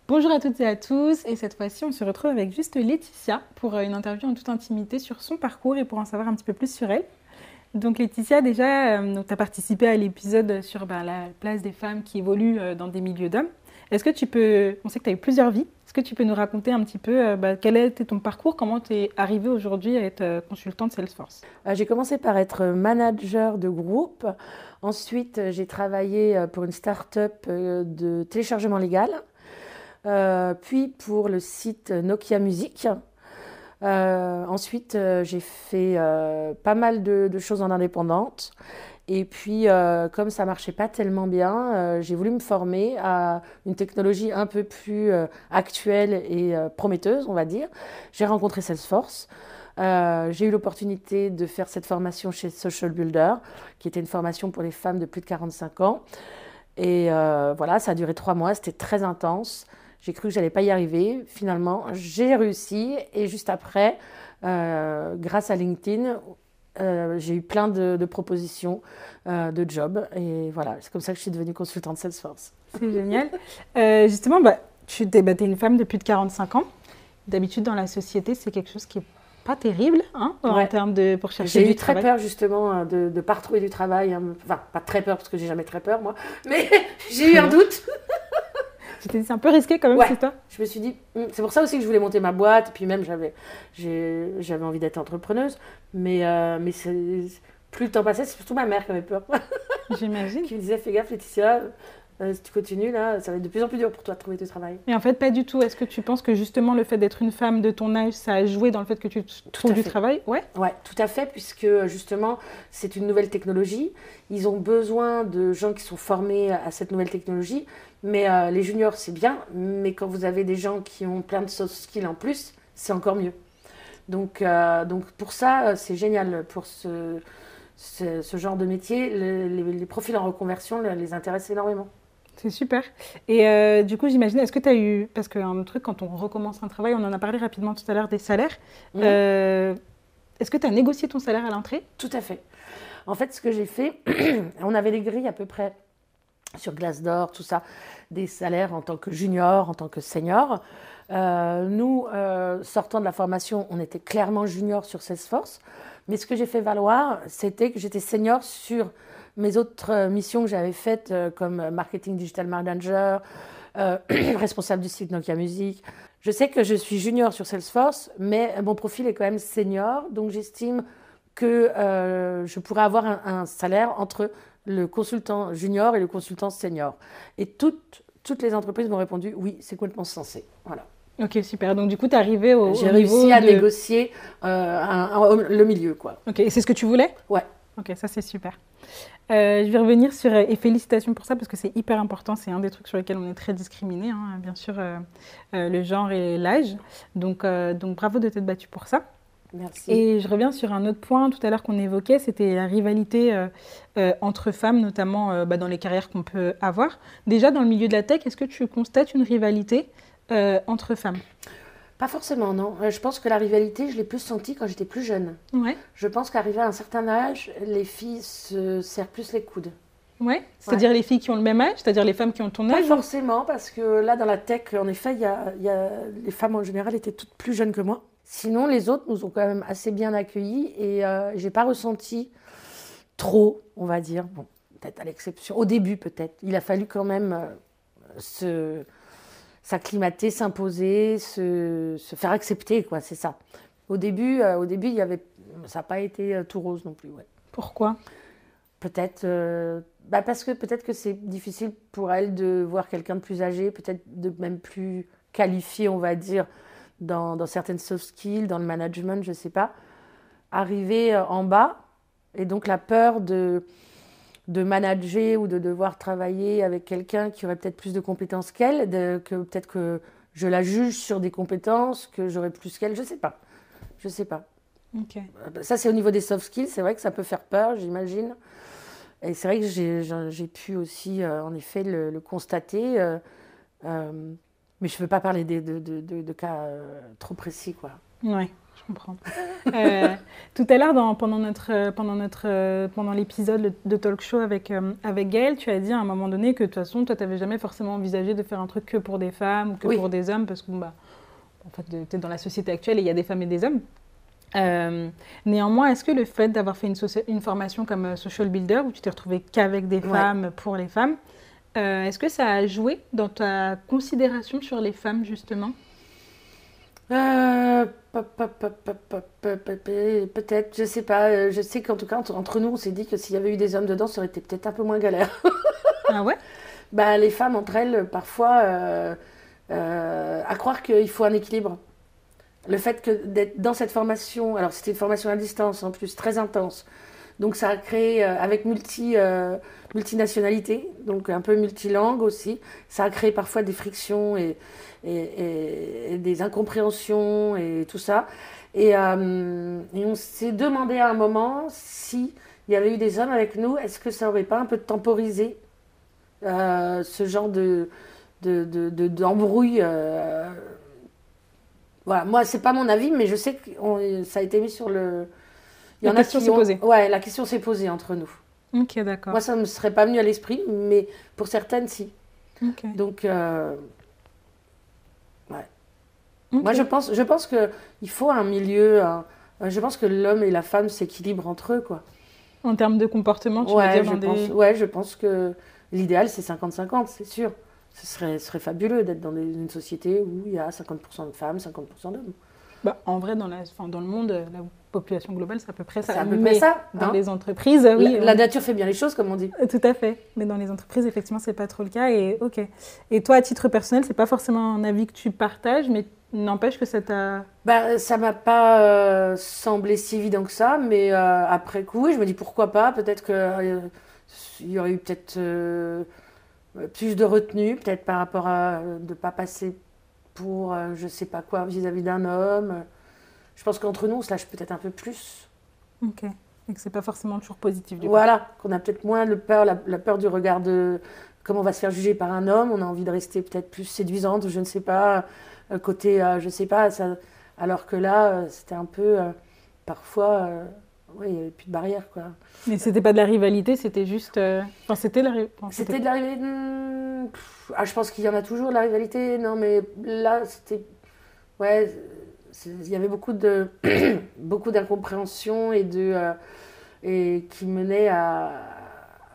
Bonjour à toutes et à tous, et cette fois-ci on se retrouve avec juste Laetitia pour une interview en toute intimité sur son parcours et pour en savoir un petit peu plus sur elle. Donc Laetitia, déjà, tu as participé à l'épisode sur la place des femmes qui évoluent dans des milieux d'hommes. Est-ce que tu peux, on sait que tu as eu plusieurs vies, est-ce que tu peux nous raconter un petit peu quel a été ton parcours, comment tu es arrivée aujourd'hui à être consultante Salesforce? J'ai commencé par être manager de groupe. Ensuite, j'ai travaillé pour une start-up de téléchargement légal. Puis pour le site Nokia Music. Ensuite, j'ai fait pas mal de choses en indépendante. Et puis, comme ça marchait pas tellement bien, j'ai voulu me former à une technologie un peu plus actuelle et prometteuse, on va dire. J'ai rencontré Salesforce. J'ai eu l'opportunité de faire cette formation chez Social Builder, qui était une formation pour les femmes de plus de 45 ans. Et voilà, ça a duré 3 mois, c'était très intense. J'ai cru que j'allais pas y arriver. Finalement, j'ai réussi. Et juste après, grâce à LinkedIn, j'ai eu plein de propositions de jobs. Et voilà, c'est comme ça que je suis devenue consultante Salesforce. C'est génial. Justement, tu es une femme de plus de 45 ans. D'habitude, dans la société, c'est quelque chose qui est pas terrible en termes de pour chercher du travail. J'ai eu très peur justement de ne pas retrouver du travail. Enfin, pas très peur parce que j'ai jamais très peur moi, mais j'ai eu un doute. Tu t'es dit c'est un peu risqué quand même, c'est toi? Je me suis dit, c'est pour ça aussi que je voulais monter ma boîte. Et puis même j'avais envie d'être entrepreneuse, mais plus le temps passait, c'est surtout ma mère qui avait peur. J'imagine. Qui me disait fais gaffe Laetitia. Si tu continues, là, ça va être de plus en plus dur pour toi de trouver du travail. Mais en fait, pas du tout. Est-ce que tu penses que justement le fait d'être une femme de ton âge, ça a joué dans le fait que tu trouves du travail? Ouais, tout à fait, puisque justement, c'est une nouvelle technologie. Ils ont besoin de gens qui sont formés à cette nouvelle technologie. Mais les juniors, c'est bien. Mais quand vous avez des gens qui ont plein de soft skills en plus, c'est encore mieux. Donc pour ça, c'est génial pour ce genre de métier. Les profils en reconversion les intéressent énormément. C'est super. Et du coup, j'imagine, est-ce que tu as eu, parce qu'un truc, quand on recommence un travail, on en a parlé rapidement tout à l'heure des salaires, est-ce que tu as négocié ton salaire à l'entrée? Tout à fait. En fait, ce que j'ai fait, on avait des grilles à peu près sur Glassdoor, tout ça, des salaires en tant que junior, en tant que senior. Nous, sortant de la formation, on était clairement junior sur Salesforce. Mais ce que j'ai fait valoir, c'était que j'étais senior sur mes autres missions que j'avais faites, comme marketing digital manager, responsable du site Nokia Music. Je sais que je suis junior sur Salesforce, mais mon profil est quand même senior, donc j'estime que je pourrais avoir un salaire entre le consultant junior et le consultant senior. Et toutes les entreprises m'ont répondu oui, c'est complètement sensé. Voilà. Ok, super. Donc du coup, tu es arrivée au J'ai réussi à négocier le milieu, quoi. Ok, et c'est ce que tu voulais? Ouais. Ok, ça c'est super. Je vais revenir sur, et félicitations pour ça, parce que c'est hyper important, c'est un des trucs sur lesquels on est très discriminé, bien sûr, le genre et l'âge. Donc bravo de t'être battue pour ça. Merci. Et je reviens sur un autre point tout à l'heure qu'on évoquait, c'était la rivalité entre femmes, notamment dans les carrières qu'on peut avoir. Déjà, dans le milieu de la tech, est-ce que tu constates une rivalité entre femmes? Pas forcément, non. Je pense que la rivalité, je l'ai plus sentie quand j'étais plus jeune. Ouais. Je pense qu'arrivé à un certain âge, les filles se serrent plus les coudes. Ouais. C'est-à-dire les filles qui ont le même âge, c'est-à-dire les femmes qui ont ton âge? Pas forcément, parce que là, dans la tech, en effet, les femmes en général étaient toutes plus jeunes que moi. Sinon, les autres nous ont quand même assez bien accueillis et j'ai pas ressenti trop, on va dire. Bon, peut-être à l'exception. Au début, peut-être. Il a fallu quand même s'acclimater, s'imposer, se faire accepter, quoi, c'est ça. Au début, il y avait, ça n'a pas été tout rose non plus. Ouais. Pourquoi? Peut-être, parce que peut-être que c'est difficile pour elle de voir quelqu'un de plus âgé, peut-être de même plus qualifié, on va dire, dans certaines soft skills, dans le management, je ne sais pas, arriver en bas, et donc la peur de manager ou de devoir travailler avec quelqu'un qui aurait peut-être plus de compétences qu'elle, que peut-être que je la juge sur des compétences, que j'aurais plus qu'elle, je sais pas. Ok. Ça, c'est au niveau des soft skills, c'est vrai que ça peut faire peur, j'imagine. Et c'est vrai que j'ai pu aussi, en effet, le constater, mais je ne veux pas parler de cas trop précis, quoi. Ouais, je comprends. Euh, Tout à l'heure, pendant l'épisode de talk show avec Gaëlle, tu as dit à un moment donné que de toute façon, toi, tu n'avais jamais forcément envisagé de faire un truc que pour des femmes ou que Oui. pour des hommes, parce que bon, bah, en fait, tu es dans la société actuelle et il y a des femmes et des hommes. Euh, Néanmoins, est-ce que le fait d'avoir fait une formation comme Social Builder, où tu t'es retrouvé qu'avec des Ouais. femmes pour les femmes, est-ce que ça a joué dans ta considération sur les femmes, justement? Peut-être, je sais pas. Je sais qu'en tout cas, entre nous, on s'est dit que s'il y avait eu des hommes dedans, ça aurait été peut-être un peu moins galère. Ah ouais? Bah, les femmes, entre elles, parfois, à croire qu'il faut un équilibre. Le fait que d'être dans cette formation, alors c'était une formation à distance en plus, très intense. Donc ça a créé, avec multinationalité, donc un peu multilangue aussi, ça a créé parfois des frictions et des incompréhensions et tout ça. Et on s'est demandé à un moment si il y avait eu des hommes avec nous, est-ce que ça aurait pas un peu temporisé ce genre d'embrouille. Voilà, moi, c'est pas mon avis, mais je sais que ça a été mis sur le. Il y La en a question qui s'est ont. posée. Ouais, la question s'est posée entre nous. Ok, d'accord. Moi, ça ne me serait pas venu à l'esprit, mais pour certaines, si. Ok. Donc, ouais. Ok. Moi, je pense que il faut un milieu. Je pense que l'homme et la femme s'équilibrent entre eux, quoi. En termes de comportement, tu veux Ouais, dire dans des... je pense que l'idéal, c'est 50-50, c'est sûr. Ce serait fabuleux d'être dans une société où il y a 50% de femmes, 50% d'hommes. Bah, en vrai, dans le monde, la population globale, c'est à peu près ça. C'est à peu près Mais ça, dans hein. les entreprises, oui. La nature fait bien les choses, comme on dit. Tout à fait. Mais dans les entreprises, effectivement, c'est pas trop le cas. Et ok. Et toi, à titre personnel, c'est pas forcément un avis que tu partages, mais n'empêche que ça t'a... Ben, ça m'a pas semblé si évident que ça, mais après coup, oui, je me dis pourquoi pas. Peut-être que il y aurait eu peut-être plus de retenue, peut-être par rapport à de pas passer pour je sais pas quoi vis-à-vis d'un homme. Je pense qu'entre nous, on se lâche peut-être un peu plus. Ok. Et que c'est pas forcément toujours positif, du coup. Voilà, qu'on a peut-être moins la peur du regard de comment on va se faire juger par un homme. On a envie de rester peut-être plus séduisante, ou je ne sais pas, côté, je sais pas. Ça, alors que là, c'était un peu, parfois, oui, il n'y avait plus de barrière, quoi. Mais c'était pas de la rivalité, c'était juste... Enfin, c'était la... C'était de la rivalité. Je pense qu'il y en a toujours de la rivalité. Non, mais là, c'était. Ouais, il y avait beaucoup d'incompréhension et qui menait à.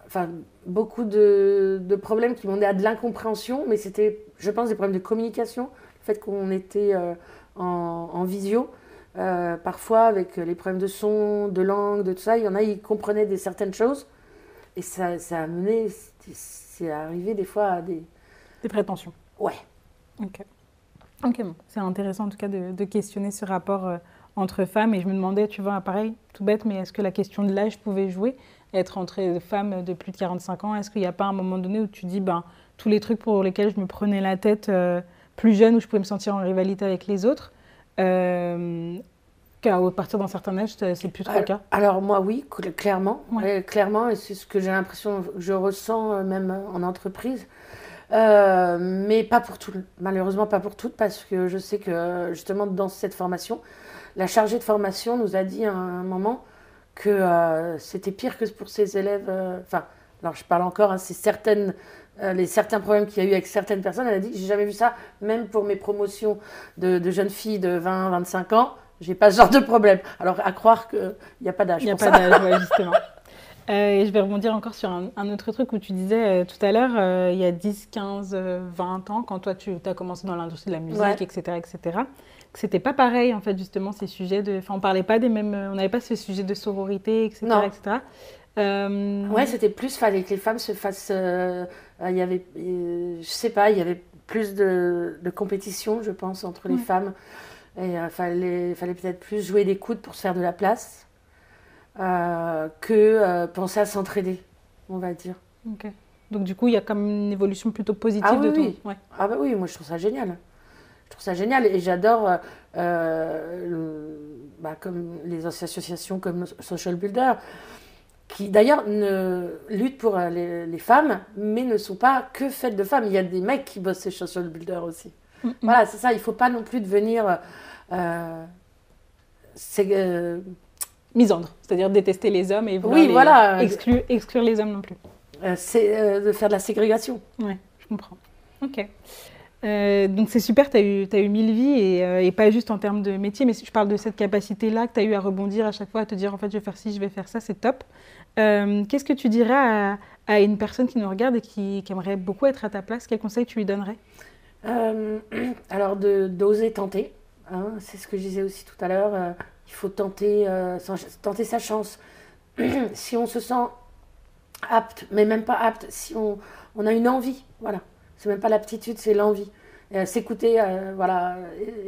Enfin, beaucoup de problèmes qui menaient à de l'incompréhension, mais c'était, je pense, des problèmes de communication. Le fait qu'on était en visio, parfois avec les problèmes de son, de langue, de tout ça, il y en a, ils comprenaient certaines choses. Et ça a mené, c'est arrivé des fois à des. Des prétentions. Ouais. Ok. Ok, bon. C'est intéressant en tout cas de questionner ce rapport entre femmes. Et je me demandais, tu vois, pareil, tout bête, mais est-ce que la question de l'âge pouvait jouer? Être entre femmes de plus de 45 ans, est-ce qu'il n'y a pas un moment donné où tu dis, ben, tous les trucs pour lesquels je me prenais la tête plus jeune, où je pouvais me sentir en rivalité avec les autres, qu'à partir d'un certain âge, c'est plus trop le cas? Alors moi, oui, clairement. Ouais. Ouais, clairement, et c'est ce que j'ai l'impression, que je ressens même en entreprise. Mais pas pour toutes, malheureusement pas pour toutes, parce que je sais que justement dans cette formation, la chargée de formation nous a dit à un moment que c'était pire que pour ses élèves. Enfin, alors je parle encore, hein, c'est certains problèmes qu'il y a eu avec certaines personnes. Elle a dit, j'ai jamais vu ça, même pour mes promotions de jeunes filles de 20-25 ans, j'ai pas ce genre de problème. Alors à croire qu'il n'y a pas d'âge. Il n'y a pour pas ça. d'âge, ouais, justement. Et je vais rebondir encore sur un autre truc où tu disais tout à l'heure, il y a 10, 15, 20 ans, quand toi tu as commencé dans l'industrie de la musique, Ouais. etc., que c'était pas pareil, en fait, justement, ces sujets de... Enfin, on parlait pas des mêmes... On n'avait pas ce sujet de sororité, etc., Non. etc. Ouais, c'était plus, fallait que les femmes se fassent. Il y avait, je sais pas, il y avait plus de compétition, je pense, entre les Ouais. femmes. Et fallait peut-être plus jouer des coudes pour se faire de la place que penser à s'entraider, on va dire. Ok. Donc, du coup, il y a comme une évolution plutôt positive Ah oui, de ton... oui. Ouais. Ah bah oui, moi je trouve ça génial. Je trouve ça génial et j'adore comme les associations comme Social Builder, qui d'ailleurs luttent pour les femmes, mais ne sont pas que faites de femmes. Il y a des mecs qui bossent ces social builders aussi. Mm, mm. Voilà, c'est ça. Il ne faut pas non plus devenir Misandre, c'est-à-dire détester les hommes et oui, voilà, exclure les hommes non plus. C'est de faire de la ségrégation. Ouais, je comprends. Ok. Donc c'est super, tu as eu 1000 vies et pas juste en termes de métier, mais je parle de cette capacité-là que tu as eu à rebondir à chaque fois, à te dire en fait je vais faire ci, je vais faire ça, c'est top. Qu'est-ce que tu dirais à une personne qui nous regarde et qui aimerait beaucoup être à ta place? Quel conseil tu lui donnerais? Alors d'oser tenter, hein, c'est ce que je disais aussi tout à l'heure, il faut tenter, tenter sa chance. Si on se sent apte, mais même pas apte, si on a une envie, voilà. C'est même pas l'aptitude, c'est l'envie. S'écouter, voilà,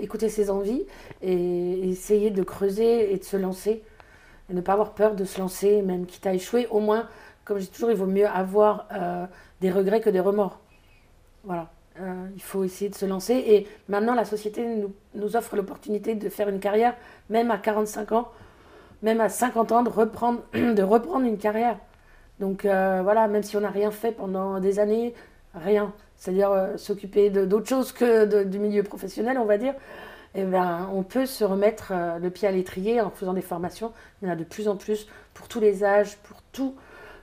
écouter ses envies et essayer de creuser et de se lancer. Et ne pas avoir peur de se lancer, même quitte à échouer. Au moins, comme je dis toujours, il vaut mieux avoir des regrets que des remords. Voilà. Il faut essayer de se lancer. Et maintenant, la société nous offre l'opportunité de faire une carrière, même à 45 ans, même à 50 ans, de reprendre une carrière. Donc voilà, même si on n'a rien fait pendant des années, rien. C'est-à-dire s'occuper d'autre chose que du milieu professionnel, on va dire. Eh ben, on peut se remettre le pied à l'étrier en faisant des formations. Il y en a de plus en plus pour tous les âges, pour tout,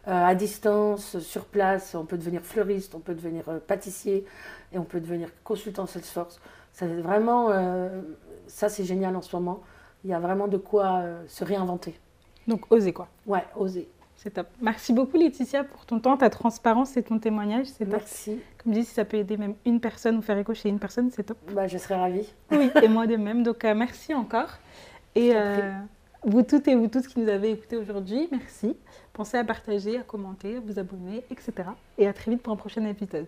à distance, sur place. On peut devenir fleuriste, on peut devenir pâtissier et on peut devenir consultant Salesforce. Ça, vraiment, ça c'est génial en ce moment. Il y a vraiment de quoi se réinventer. Donc oser quoi. Ouais, oser. C'est top. Merci beaucoup Laetitia pour ton temps, ta transparence et ton témoignage. C'est top. Merci. Comme je dis, si ça peut aider même une personne ou faire écho chez une personne, c'est top. Bah, je serais ravie. Oui, et moi de même. Donc merci encore. Et vous toutes et vous tous qui nous avez écoutés aujourd'hui, merci. Pensez à partager, à commenter, à vous abonner, etc. Et à très vite pour un prochain épisode.